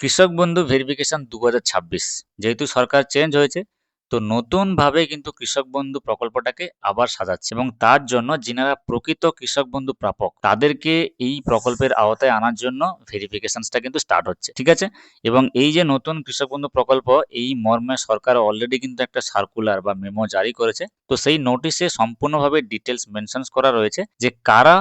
কৃষক বন্ধু ভেরিফিকেশন 2026 যেহেতু সরকার চেঞ্জ হয়েছে, তো নতুন ভাবে কিন্তু কৃষক বন্ধু প্রকল্পটাকে আবার সাজাচ্ছে এবং তার জন্য যিনারা প্রকৃত কৃষক বন্ধু প্রাপক তাদেরকে এই প্রকল্পের আওতায় আনার জন্য ভেরিফিকেশনটা কিন্তু স্টার্ট হচ্ছে, ঠিক আছে। এবং এই যে নতুন কৃষক বন্ধু প্রকল্প, এই মর্মে সরকার অলরেডি কিন্তু একটা সার্কুলার বা মেমো জারি করেছে। তো সেই নোটিশে সম্পূর্ণভাবে ডিটেলস মেনশন করা রয়েছে যে কারা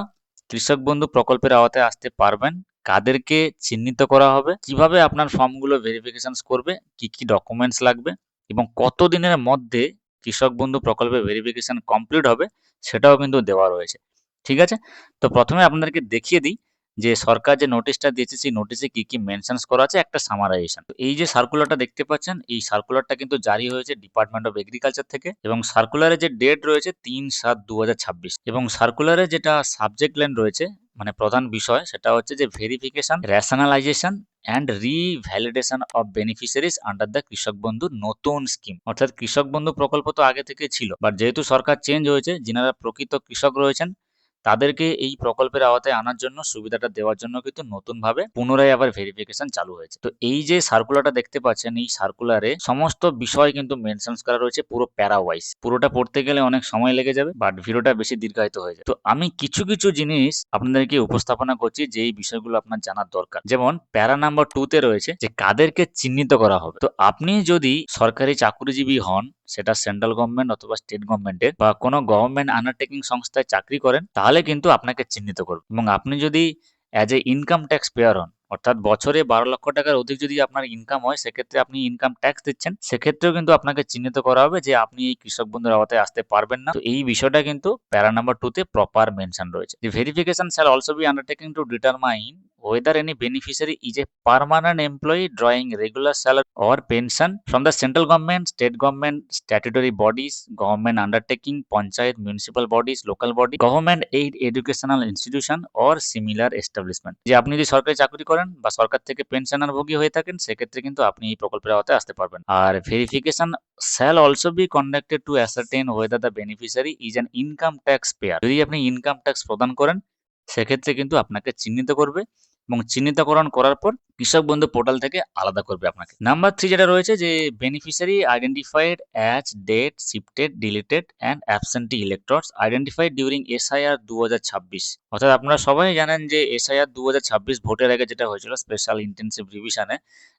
কৃষক বন্ধু প্রকল্পের আওতায় আসতে পারবেন, কাদেরকে চিহ্নিত করা হবে, কিভাবে আপনার ফর্মগুলো ভেরিফিকেশন করবে, কি কি ডকুমেন্টস লাগবে এবং কত দিনের মধ্যে কৃষক বন্ধু প্রকল্পের ভেরিফিকেশন কমপ্লিট হবে সেটাও কিন্তু দেওয়া রয়েছে, ঠিক আছে। তো প্রথমে আপনাদেরকে দেখিয়ে দিই যে সরকার যে নোটিশটা দিয়েছে সেই নোটিশে কি কি মেনশনস করা আছে, একটা সামারাইজেশন। এই যে সার্কুলারটা দেখতে পাচ্ছেন, এই সার্কুলারটা কিন্তু জারি হয়েছে ডিপার্টমেন্ট অফ এগ্রিকালচার থেকে এবং সার্কুলারে যে ডেট রয়েছে 3/7/2026 এবং সার্কুলারে যেটা সাবজেক্ট লাইন রয়েছে, মানে প্রধান বিষয়, সেটা হচ্ছে যে verification, rationalisation and revalidation of beneficiaries under the কৃষক বন্ধু নতুন স্কিম। অর্থাৎ কৃষক বন্ধু প্রকল্প তো আগে থেকে ছিল, বাট যেহেতু সরকার চেঞ্জ হয়েছে, যিনারা প্রকৃত কৃষক রয়েছেন তাদেরকে এই প্রকল্পের আওতায় আনার জন্য, সুবিধাটা দেওয়ার জন্য কিন্তু নতুনভাবে পুনরায় আবার ভেরিফিকেশন চালু হয়েছে। তো এই যে সার্কুলারটা দেখতে পাচ্ছেন, এই সার্কুলারে সমস্ত বিষয় কিন্তু মেনশনস করা রয়েছে পুরো প্যারা ওয়াইজ। পুরোটা পড়তে গেলে অনেক সময় লেগে যাবে, বাট ভিডিওটা বেশি দীর্ঘায়িত হয়ে যায়। তো আমি কিছু কিছু জিনিস আপনাদেরকে উপস্থাপনা করছি যে এই বিষয়গুলো আপনার জানার দরকার। যেমন প্যারা নাম্বার 2 তে রয়েছে যে কাদেরকে চিহ্নিত করা হবে। তো আপনি যদি সরকারি চাকরিজীবী হন, সেটা সেন্ট্রাল গভর্নমেন্ট অথবা স্টেট গভর্নমেন্টের বা কোনো গভর্নমেন্ট আন্ডারটেকিং সংস্থায় চাকরি করেন, তাহলে কিন্তু আপনাকে চিহ্নিত করবে। এবং আপনি যদি as a income tax payer হন, অর্থাৎ বছরে 12 লক্ষ টাকার অধিক যদি আপনার ইনকাম হয়, সেক্ষেত্রে আপনি ইনকাম ট্যাক্স দিচ্ছেন, সেক্ষেত্রেও কিন্তু আপনাকে চিহ্নিত করা হবে যে আপনি এই কৃষক বন্ধুর আওতায় আসতে পারবেন না। তো এই বিষয়টা কিন্তু প্যারা নাম্বার 2 তে প্রপার মেনশন রয়েছে। The verification shall also be undertaken to determine whether any beneficiary is a permanent employee drawing regular salary or pension from the central government, state government, statutory bodies, government undertaking, panchayat, municipal bodies, local body, government aid educational institution or similar establishment। যে আপনি যদি সরকারি চাকরি করেন বা সরকার থেকে pensioner ভোগী হয়ে থাকেন, সেক্ষেত্রে কিন্তু আপনি এই প্রকল্পের আওতায় আসতে পারবেন। আর verification shall also be conducted to ascertain whether the beneficiary is an income tax payer। যদি আপনি ইনকাম ট্যাক্স প্রদান করেন, সেক্ষেত্রে কিন্তু আপনাকে চিহ্নিত করবে এবং চিহ্নিতকরণ করার পর কৃষক বন্ধু পোর্টাল থেকে আলাদা করবে আপনাকে। নাম্বার 3 যেটা রয়েছে যে beneficiary identified as dead shifted, deleted and absentee electors identified during SIR 2026। অর্থাৎ আপনারা সবাই জানেন যে এসআইআর 2026 ভোটের আগে যেটা হয়েছিল স্পেশাল ইন্টেনসিভ রিভিশনে,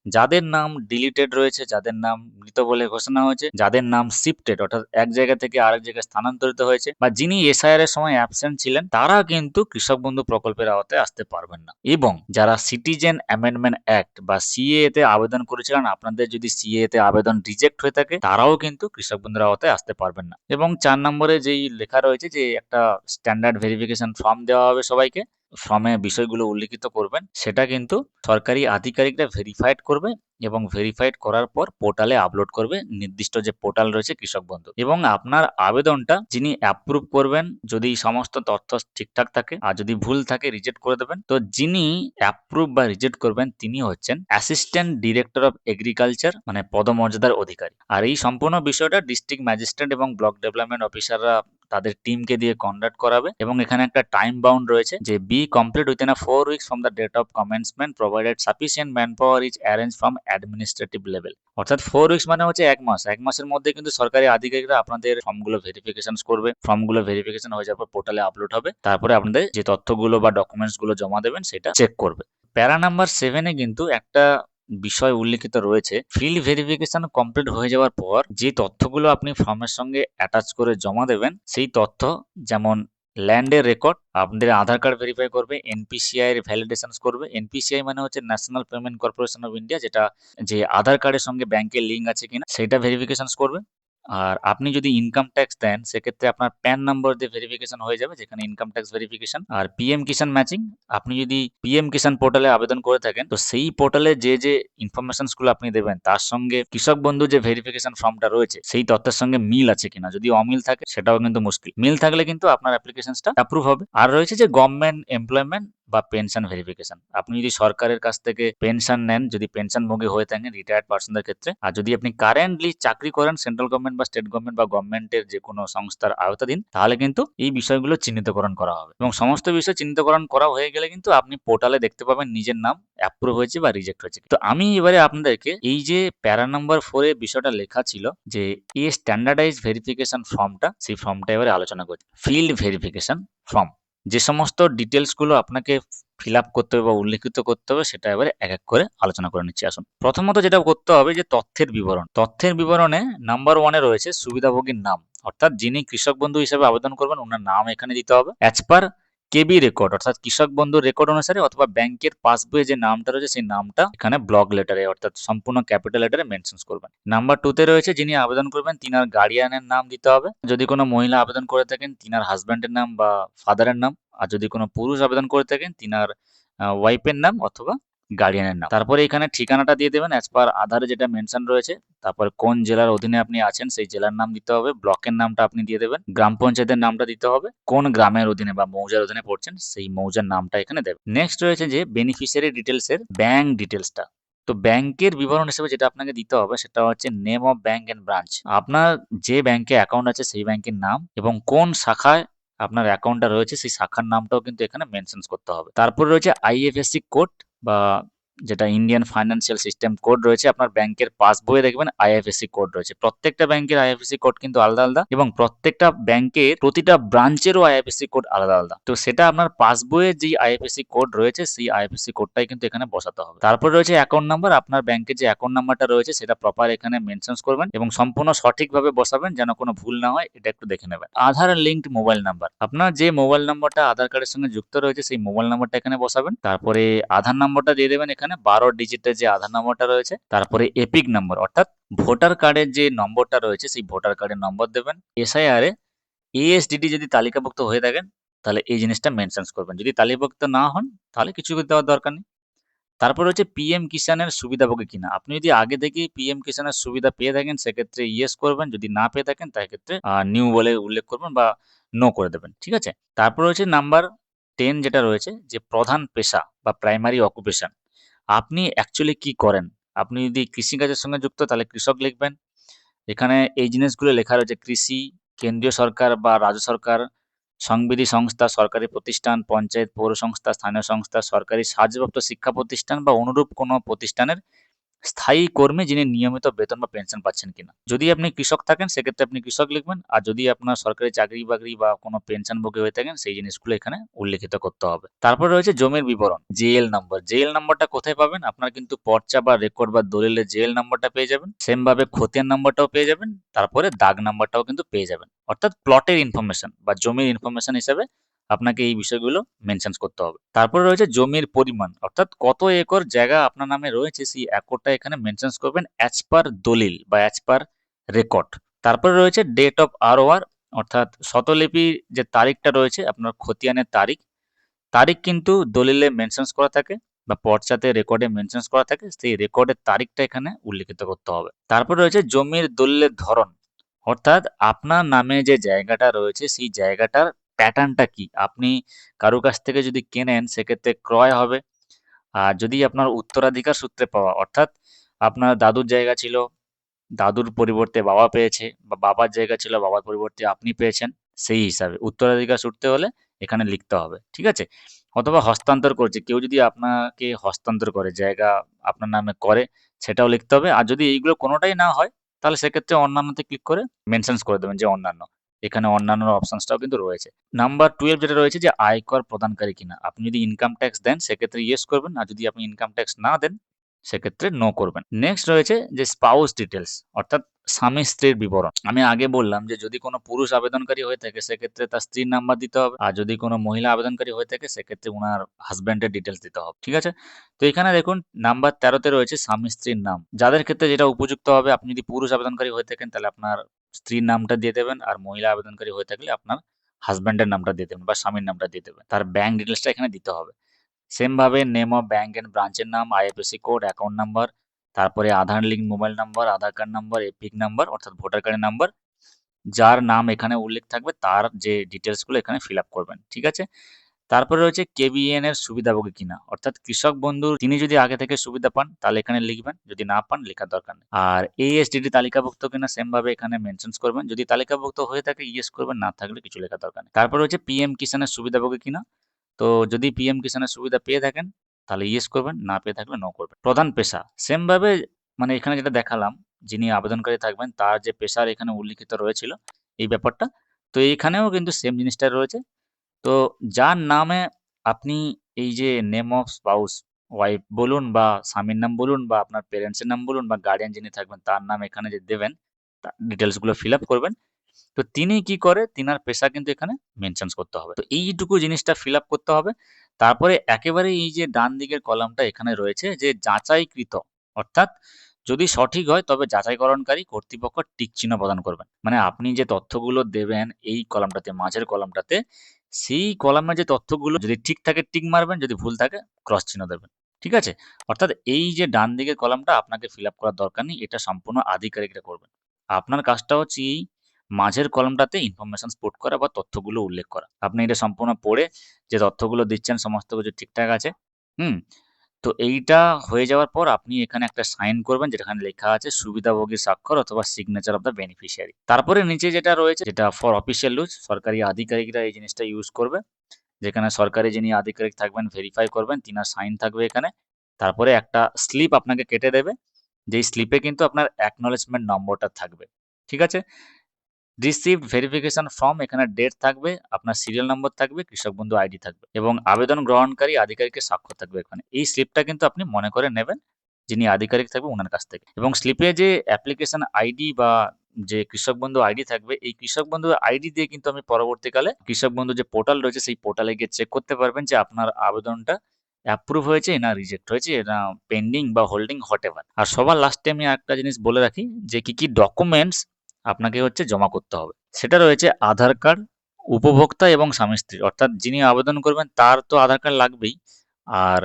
যাদের নাম ডিলিটেড রয়েছে, যাদের নাম মৃত বলে ঘোষণা হয়েছে, যাদের নাম শিফটেড অর্থাৎ এক জায়গা থেকে আরেক জায়গায় স্থানান্তরিত হয়েছে, বা যিনি এসআইআর এর সময় অ্যাবসেন্ট ছিলেন, তারা কিন্তু কৃষক বন্ধু প্রকল্পের আওতায় আসতে পারবেন না। এবং যারা সিটিজেন অ্যামেন্ডমেন্ট অ্যাক্ট বা সিএএ তে আবেদন করেছিলেন, আপনাদের যদি সিএএ তে আবেদন রিজেক্ট হয়ে থাকে, তারাও কিন্তু কৃষক বন্ধুর আওতায় আসতে পারবেন না। এবং 4 নম্বরে যেই লেখা রয়েছে যে একটা স্ট্যান্ডার্ড ভেরিফিকেশন ফর্ম দেওয়া হবে সবাইকে, ফর্মে বিষয়গুলো উল্লিখিত করবেন, সেটা কিন্তু সরকারি আধিকারিকরা ভেরিফাইড করবে এবং ভেরিফাইড করার পর পোর্টালে আপলোড করবে, নির্দিষ্ট যে পোর্টাল রয়েছে কৃষক বন্ধু। এবং আপনার আবেদনটা যিনি অ্যাপ্রুভ করবেন, যদি সমস্ত তথ্য ঠিকঠাক থাকে, আর যদি ভুল থাকে রিজেক্ট করে দেবেন। তো যিনি অ্যাপ্রুভ বা রিজেক্ট করবেন তিনি হচ্ছেন অ্যাসিস্ট্যান্ট ডিরেক্টর অফ এগ্রিকালচার, মানে পদমর্যাদার অধিকারী। আর এই সম্পূর্ণ বিষয়টা ডিস্ট্রিক্ট ম্যাজিস্ট্রেট এবং ব্লক ডেভেলপমেন্ট অফিসাররা তাদের টিমকে দিয়ে কন্ডাক্ট করাবে। এবং এখানে একটা টাইম বাউন্ড রয়েছে যে be complete within 4 weeks from the date of commencement provided sufficient manpower is arrange from administrative level. অর্থাৎ 4 উইকস মানে হচ্ছে 1 মাস। 1 মাসের মধ্যে কিন্তু সরকারি আধিকারিকরা আপনাদের ফর্মগুলো ভেরিফিকেশন করবে। ফর্মগুলো ভেরিফিকেশন হয়ে যাওয়ার পর পোর্টালে আপলোড হবে। তারপরে আপনাদের যে তথ্যগুলো বা ডকুমেন্টস গুলো জমা দেবেন সেটা চেক করবে। প্যারা নাম্বার 7 এ কিন্তু একটা বিষয় উল্লিখিত রয়েছে, ফিল্ড ভেরিফিকেশন কমপ্লিট হয়ে যাওয়ার পর যে তথ্যগুলো আপনি ফর্মের সঙ্গে অ্যাটাচ করে জমা দেবেন, সেই তথ্য যেমন ল্যান্ডের রেকর্ড, আপনাদের আধার কার্ড ভেরিফাই করবে, এনপিসিআই এর ভ্যালিডেশন করবে। এনপিসিআই মানে হচ্ছে national payment corporation of India, যেটা যে আধার কার্ডের সঙ্গে ব্যাংকের লিঙ্ক আছে কিনা সেটা ভেরিফিকেশন করবে। আর আপনি যদি ইনকাম ট্যাক্স দেন, সেক্ষেত্রে আপনার প্যান নাম্বার দিয়ে ভেরিফিকেশন হয়ে যাবে, যেখানে ইনকাম ট্যাক্স ভেরিফিকেশন। আর পিএম কিষাণ ম্যাচিং, আপনি যদি পিএম কিষাণ পোর্টালে আবেদন করে থাকেন, তো সেই পোর্টালে যে যে ইনফরমেশনস গুলো আপনি দেবেন তার সঙ্গে কৃষক বন্ধু যে ভেরিফিকেশন ফর্মটা রয়েছে সেই তথ্যের সঙ্গে মিল আছে কিনা। যদি অমিল থাকে সেটাও কিন্তু মুশকিল। মিল থাকলে কিন্তু আপনার অ্যাপ্লিকেশনটা অ্যাপ্রুভ হবে। আর রয়েছে যে গভর্নমেন্ট এমপ্লয়মেন্ট বা পেনশন ভেরিফিকেশন। আপনি যদি সরকারের কাছ থেকে পেনশন নেন, যদি পেনশনভোগী হয়ে থাকেন রিটায়ার্ড পারসনদের ক্ষেত্রে, আর যদি আপনি কারেন্টলি চাকরি করেন সেন্ট্রাল গভর্নমেন্ট বা স্টেট গভর্নমেন্ট বা গভর্নমেন্টের যে কোনো সংস্থার আওতাধীন, তাহলে কিন্তু এই বিষয়গুলো চিহ্নিতকরণ করা হবে এবং সমস্ত বিষয় চিহ্নিতকরণ করা হয়ে গেলে কিন্তু আপনি পোর্টালে দেখতে পাবেন নিজের নাম অ্যাপ্রুভ হয়েছে বা রিজেক্ট হয়েছে। তো আমি এবারে আপনাদেরকে এই যে প্যারা নাম্বার 4 এ বিষয়টা লেখা ছিল যে এই স্ট্যান্ডার্ডাইজ ভেরিফিকেশন ফর্মটা, সেই ফর্মটা এবারে আলোচনা করছি। ফিল্ড ভেরিফিকেশন ফর্ম, যে সমস্ত ডিটেলস গুলো আপনাকে ফিল আপ করতে হবে বা উল্লেখিত করতে হবে সেটা এবারে এক এক করে আলোচনা করে নিচ্ছি। আসুন, প্রথমত যেটা করতে হবে যে তথ্যের বিবরণ। তথ্যের বিবরণে নাম্বার 1 এ রয়েছে সুবিধাভোগীর নাম, অর্থাৎ যিনি কৃষক বন্ধু হিসেবে আবেদন করবেন ওনার নাম এখানে দিতে হবে অ্যাজ পার কেবি রেকর্ড, অর্থাৎ কৃষক বন্ধুর রেকর্ড অনুসারে, অথবা ব্যাংকের পাসবইয়ে যে নামটা রয়েছে সেই নামটা এখানে ব্লক লেটারে অর্থাৎ সম্পূর্ণ ক্যাপিটাল লেটারে মেনশন করবেন। নাম্বার 2 তে রয়েছে যিনি আবেদন করবেন তিনার গার্ডিয়ানের নাম দিতে হবে। যদি কোনো মহিলা আবেদন করে থাকেন তিনার হাজব্যান্ডের নাম বা ফাদারের নাম, আর যদি কোনো পুরুষ আবেদন করে থাকেন তিনার ওয়াইফের নাম অথবা গার্ডিয়ানের নাম। তারপরে এখানে ঠিকানাটা দিয়ে দেবেন অ্যাজ পার আধারে যেটা মেনশন রয়েছে। তারপর কোন জেলার অধীনে আপনি আছেন সেই জেলার নাম দিতে হবে, ব্লকের নামটা আপনি দিয়ে দেবেন, গ্রাম পঞ্চায়েতের নামটা দিতে হবে, কোন গ্রামের অধীনে বা মৌজার অধীনে পড়ছেন সেই মৌজার নামটা এখানে দেবেন। নেক্সট রয়েছে যে বেনিফিশিয়ারি ডিটেলস এর ব্যাংক ডিটেলসটা। তো ব্যাংকের বিবরণ হিসেবে যেটা আপনাকে দিতে হবে সেটা হচ্ছে name of bank and branch, আপনার যে ব্যাংকে অ্যাকাউন্ট আছে সেই ব্যাংকের নাম এবং কোন শাখায় আপনার অ্যাকাউন্টটা রয়েছে সেই শাখার নামটাও কিন্তু এখানে মেনশন করতে হবে। তারপর রয়েছে আইএফএসসি কোড বা যেটা ইন্ডিয়ান ফাইন্যান্সিয়াল সিস্টেম কোড রয়েছে। আপনার ব্যাংকের পাসবইয়ে দেখবেন আইএফএসসি কোড রয়েছে। প্রত্যেকটা ব্যাংকের আইএফএসসি কোড কিন্তু আলাদা আলাদা এবং প্রত্যেকটা ব্যাংকের প্রতিটা ব্রাঞ্চেরও আইএফএসসি কোড আলাদা আলাদা। তো সেটা আপনার পাসবইয়ে যে আইএফএসসি কোড রয়েছে সেই আইএফএসসি কোডটাই কিন্তু এখানে বসাতে হবে। তারপর রয়েছে অ্যাকাউন্ট নাম্বার, আপনার ব্যাংকের যে অ্যাকাউন্ট নাম্বারটা রয়েছে সেটা প্রপার এখানে মেনশন করবেন এবং সম্পূর্ণ সঠিকভাবে বসাবেন যেন কোনো ভুল না হয়, এটা একটু দেখে নেবেন। আধার লিঙ্কড মোবাইল নাম্বার, আপনার যে মোবাইল নাম্বারটা আধার কার্ডের সঙ্গে যুক্ত রয়েছে সেই মোবাইল নাম্বারটা এখানে বসাবেন। তারপরে আধার নাম্বারটা দিয়ে দেবেন এখানে 12 ডিজিটের যে আধার নাম্বারটা রয়েছে। তারপরে এপিক নাম্বার অর্থাৎ ভোটার কার্ডের যে নম্বরটা রয়েছে সেই ভোটার কার্ডের নম্বর দেবেন। এসআইআর এ এএসডিডি যদি তালিকাভুক্ত হয়ে থাকেন তাহলে এই জিনিসটা মেনশন করবেন। যদি তালিকাভুক্ত না হন তাহলে কিছু দেওয়ার দরকার নেই। তারপর হচ্ছে পিএম কিষানের সুবিধাভোগী কিনা, আপনি যদি আগে থেকেই পিএম কিষানের সুবিধা পেয়ে থাকেন সেক্ষেত্রে ইয়েস করবেন, যদি না পেয়ে থাকেন সেক্ষেত্রে নিউ বলে উল্লেখ করবেন বা নো করে দেবেন, ঠিক আছে। তারপর হচ্ছে নাম্বার 10 যেটা রয়েছে যে প্রধান পেশা বা প্রাইমারি অকুপেশন, আপনি অ্যাকচুয়ালি কি করেন। আপনি যদি কৃষিকাজের সঙ্গে যুক্ত তাহলে কৃষক লিখবেন। এখানে এই জিনিসগুলো লেখা রয়েছে কৃষি, কেন্দ্রীয় সরকার বা রাজ্য সরকার, সংবিধি সংস্থা, সরকারি প্রতিষ্ঠান, পঞ্চায়েত, পৌর সংস্থা, স্থানীয় সংস্থা, সরকারি সাহায্যপ্রাপ্ত শিক্ষা প্রতিষ্ঠান বা অনুরূপ কোনো প্রতিষ্ঠানের স্থায়ী কর্মী যিনি নিয়মিত বেতন বা পেনশন পাচ্ছেন কিনা। যদি আপনি কৃষক থাকেন সেক্ষেত্রে আপনি কৃষক লিখবেন, আর যদি আপনার সরকারি চাকরি বাকরি বা কোনো পেনশনভোগী হয়ে থাকেন সেই জিনিসগুলো এখানে উল্লেখিত করতে হবে। তারপর রয়েছে জমির বিবরণ, জেএল নাম্বার। জেএল নাম্বারটা কোথায় পাবেন, আপনার কিন্তু পর্চা বা রেকর্ড বা দলিলের জেএল নাম্বারটা পেয়ে যাবেন, সেম ভাবে খতিয়ান নাম্বারটাও পেয়ে যাবেন, তারপরে দাগ নাম্বারটাও কিন্তু পেয়ে যাবেন। অর্থাৎ প্লটের ইনফরমেশন বা জমির ইনফরমেশন হিসেবে আপনাকে এই বিষয়গুলো মেনশন করতে হবে। তারপরে রয়েছে জমির পরিমাণ, অর্থাৎ কত একর জায়গা আপনার নামে রয়েছে সেই একরটা এখানে মেনশন করবেন অ্যাজ পার দলিল বা অ্যাজ পার রেকর্ড। তারপরে রয়েছে ডেট অফ আরওআর, অর্থাৎ শতলিপির যে তারিখটা রয়েছে আপনার খতিয়ানের তারিখ, তারিখ কিন্তু দলিলে মেনশন করা থাকে বা পর্চাতে রেকর্ডে মেনশন করা থাকে, সেই রেকর্ডের তারিখটা এখানে উল্লেখিত করতে হবে। তারপর রয়েছে জমির দলিলের ধরন, অর্থাৎ আপনার নামে যে জায়গাটা রয়েছে সেই জায়গাটার প্যাটার্নটা কি। আপনি কারো কাছ থেকে যদি কেনেন সেক্ষেত্রে ক্রয় হবে, আর যদি আপনার উত্তরাধিকার সূত্রে পাওয়া, অর্থাৎ আপনার দাদুর জায়গা ছিল, দাদুর পরিবর্তে বাবা পেয়েছে, বা বাবার জায়গা ছিল বাবার পরিবর্তে আপনি পেয়েছেন, সেই হিসাবে উত্তরাধিকার সূত্রে হলে এখানে লিখতে হবে, ঠিক আছে। অথবা হস্তান্তর করছে, কেউ যদি আপনাকে হস্তান্তর করে জায়গা আপনার নামে করে সেটাও লিখতে হবে। আর যদি এইগুলো কোনোটাই না হয় তাহলে সেক্ষেত্রে অন্যান্যতে ক্লিক করে মেনশন করে দেবেন যে অন্যান্য, এখানে অন্যান্য অপশনসটাও কিন্তু রয়েছে। নাম্বার 12 যেটা রয়েছে যে আয়কর প্রদানকারী কিনা, আপনি যদি ইনকাম ট্যাক্স দেন সেক্ষেত্রে ইয়েস করবেন, আর যদি আপনি ইনকাম ট্যাক্স না দেন সেক্ষেত্রে নো করবেন। নেক্সট রয়েছে যে স্পাউস ডিটেলস, অর্থাৎ স্বামী স্ত্রীর বিবরণ। আমি আগে বললাম যে যদি কোনো পুরুষ আবেদনকারী হয়ে থাকে সেক্ষেত্রে তার স্ত্রীর নাম্বার দিতে হবে, আর যদি কোনো মহিলা আবেদনকারী হয়ে থাকে সেক্ষেত্রে ওনার হাজব্যান্ডের ডিটেলস দিতে হবে, ঠিক আছে। তো এখানে দেখুন নাম্বার 13তে রয়েছে স্বামী স্ত্রীর নাম, যাদের ক্ষেত্রে যেটা উপযুক্ত হবে। আপনি যদি পুরুষ আবেদনকারী হয়ে থাকেন তাহলে আপনার স্ত্রীর নামটা দিয়ে দেবেন, আর মহিলা আবেদনকারী হয়ে থাকলে আপনার হাজব্যান্ডের নামটা দিয়ে দেবেন বা স্বামীর নামটা দিয়ে দেবেন, তার ব্যাংক ডিটেলসটা এখানে দিতে হবে। সেম ভাবে নেম অফ ব্যাংক এন্ড ব্রাঞ্চের নাম, আইএফএসসি কোড, অ্যাকাউন্ট নাম্বার, তারপরে আধার লিঙ্ক মোবাইল নাম্বার, আধার কার্ড নাম্বার, এপিক নাম্বার অর্থাৎ ভোটার কার্ডের নাম্বার, যার নাম এখানে উল্লেখ থাকবে তার যে ডিটেলস গুলো এখানে ফিল আপ করবেন, ঠিক আছে। তারপরে রয়েছে কেবিএন এর সুবিধাভোগী কিনা, অর্থাৎ কৃষক বন্ধু তিনি যদি আগে থেকে সুবিধা পান তাহলে এখানে লিখবেন, যদি না পান লেখার দরকার নেই। আর এএসডিডি তালিকাভুক্ত কিনা সেম ভাবে এখানে মেনশন করবেন, যদি তালিকাভুক্ত হয়ে থাকে ইয়েস করবেন, না থাকলে কিছু লেখার দরকার নেই। তারপর হচ্ছে পিএম কিষানের সুবিধাভোগী কিনা, তো যদি পিএম কিষানের সুবিধা পেয়ে থাকেন তাহলে ইয়েস করবেন, না পেয়ে থাকলে নো করবেন। প্রধান পেশা সেম ভাবে, মানে এখানে যেটা দেখালাম, যিনি আবেদনকারী থাকবেন তার যে পেশার এখানে উল্লিখিত রয়েছিল এই ব্যাপারটা, তো এইখানেও কিন্তু সেম জিনিসটা রয়েছে। তো যার নামে আপনি এই যে নেম অফ স্পাউস, ওয়াইফ বলুন বা স্বামীর নাম বলুন বা আপনার পেরেন্টসের নাম বলুন বা গার্ডিয়ান যিনি থাকবেন তার নাম এখানে যে দেবেন, ডিটেলস গুলো ফিল আপ করবেন। তো তিনি কি করে, তিনার পেশা কিন্তু এখানে মেনশন করতে হবে। তো এইটুকু জিনিসটা ফিল আপ করতে হবে। তারপরে একেবারে এই যে ডান দিকের কলামটা এখানে রয়েছে যে যাচাইকৃত, অর্থাৎ যদি সঠিক হয় তবে যাচাইকরণকারী কর্তৃপক্ষ টিক চিহ্ন প্রদান করবেন। মানে আপনি যে তথ্যগুলো দেবেন এই কলামটাতে, মাঝের কলামটাতে, সেই কলামের যে তথ্যগুলো যদি ঠিক থাকে টিক মারবেন, যদি ভুল থাকে ক্রস চিহ্ন দেবেন। ঠিক আছে? অর্থাৎ এই যে ডান দিকের কলামটা আপনাকে ফিল আপ করার দরকার নেই, এটা সম্পূর্ণ আধিকারিকরা করবেন। আপনার কাজটা হচ্ছে এই মাঝের কলামটাতে ইনফরমেশন পুট করা বা তথ্যগুলো উল্লেখ করা। আপনি এটা সম্পূর্ণ পড়ে যে তথ্যগুলো দিচ্ছেন সমস্ত কিছু ঠিকঠাক আছে। হুম? তো এইটা হয়ে যাওয়ার পর আপনি এখানে একটা সাইন করবেন যেখানে লেখা আছে সুবিধাভোগীর স্বাক্ষর অথবা সিগনেচার অফ দ্য বেনিফিশিয়ারি। তারপরে নিচে যেটা রয়েছে, যেটা ফর অফিসিয়াল ইউজ, সরকারি আধিকারিকরা এই জিনিসটা ইউজ করবে। যেখানে সরকারি যিনি আধিকারিক থাকবেন ভেরিফাই করবেন, তিনার সাইন থাকবে এখানে। তারপরে একটা স্লিপ আপনাকে কেটে দেবে, যেই স্লিপে কিন্তু আপনার অ্যাকনলেজমেন্ট নম্বরটা থাকবে। ঠিক আছে? রিসিভড ভেরিফিকেশন ফর্ম, এখানে ডেট থাকবে, আপনার সিরিয়াল নম্বর থাকবে, কৃষক বন্ধু আইডি থাকবে এবং আবেদন গ্রহণকারী আধিকারিকের স্বাক্ষর থাকবে এখানে। এই স্লিপটা কিন্তু আপনি মনে করে নেবেন যিনি আধিকারিক থাকবে ওনার কাছ থেকে। এবং স্লিপে যে অ্যাপ্লিকেশন আইডি বা যে কৃষক বন্ধু আইডি থাকবে, এই কৃষক বন্ধু আইডি দিয়ে কিন্তু আমি পরবর্তীকালে কৃষক বন্ধু যে পোর্টাল রয়েছে সেই পোর্টালে গিয়ে চেক করতে পারবেন যে আপনার আবেদনটা অ্যাপ্রুভ হয়েছে না রিজেক্ট হয়েছে, না পেন্ডিং বা হোল্ডিং, হোয়াট এভার। আর সবার লাস্টে আমি একটা জিনিস বলে রাখি যে কি কি ডকুমেন্টস আপনাকে হচ্ছে জমা করতে হবে। সেটা রয়েছে আধার কার্ড, উপভোক্তা এবং স্বামী স্ত্রী, অর্থাৎ যিনি আবেদন করবেন তার তো আধার কার্ড লাগবেই। আর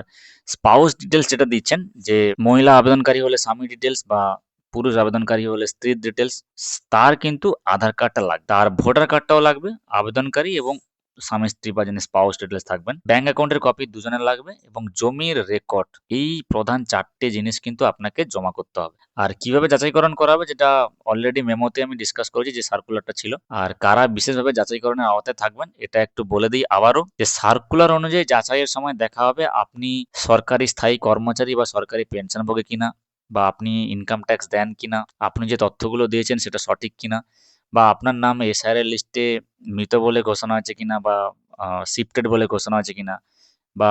স্পাউস ডিটেলস যেটা দিচ্ছেন, যে মহিলা আবেদনকারী হলে স্বামী ডিটেলস বা পুরুষ আবেদনকারী হলে স্ত্রীর ডিটেলস, তার কিন্তু আধার কার্ডটা লাগবে। তার ভোটার কার্ডটাও লাগবে আবেদনকারী এবং স্বামী স্ত্রী বা যিনি স্পাউস ডিটেলস থাকবেন। ব্যাংক অ্যাকাউন্টের কপি দুজনের লাগবে এবং জমির রেকর্ড। এই প্রধান 4টে জিনিস কিন্তু আপনাকে জমা করতে হবে। আর কিভাবে যাচাইকরণ করা হবে যেটা অলরেডি মেমোতে আমি ডিসকাস করেছি যে সার্কুলারটা ছিল। আর কারা বিশেষভাবে যাচাইকরণের আওতায় থাকবেন এটা একটু বলে দিই আবারও, যে সার্কুলার অনুযায়ী যাচাইয়ের সময় দেখা হবে আপনি সরকারি স্থায়ী কর্মচারী বা সরকারি পেনশনভোগী কিনা, বা আপনি ইনকাম ট্যাক্স দেন কিনা, আপনি যে তথ্যগুলো দিয়েছেন সেটা সঠিক কিনা, বা আপনার নাম এসআইআর এর লিস্টে মৃত বলে ঘোষণা আছে কিনা, বা শিফটেড বলে ঘোষণা আছে কিনা, বা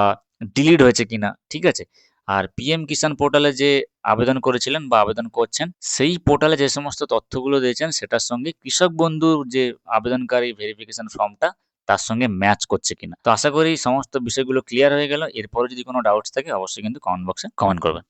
ডিলিট হয়েছে কিনা। ঠিক আছে? আর পিএম কিষাণ পোর্টালে যে আবেদন করেছিলেন বা আবেদন করছেন, সেই পোর্টালে যে সমস্ত তথ্যগুলো দিয়েছেন সেটার সঙ্গে কৃষক বন্ধুর যে আবেদনকারী ভেরিফিকেশন ফর্মটা তার সঙ্গে ম্যাচ করছে কিনা। তো আশা করি সমস্ত বিষয়গুলো ক্লিয়ার হয়ে গেল। এরপরে যদি কোনো ডাউটস থাকে অবশ্যই কিন্তু কমেন্ট বক্সে কমেন্ট করবেন।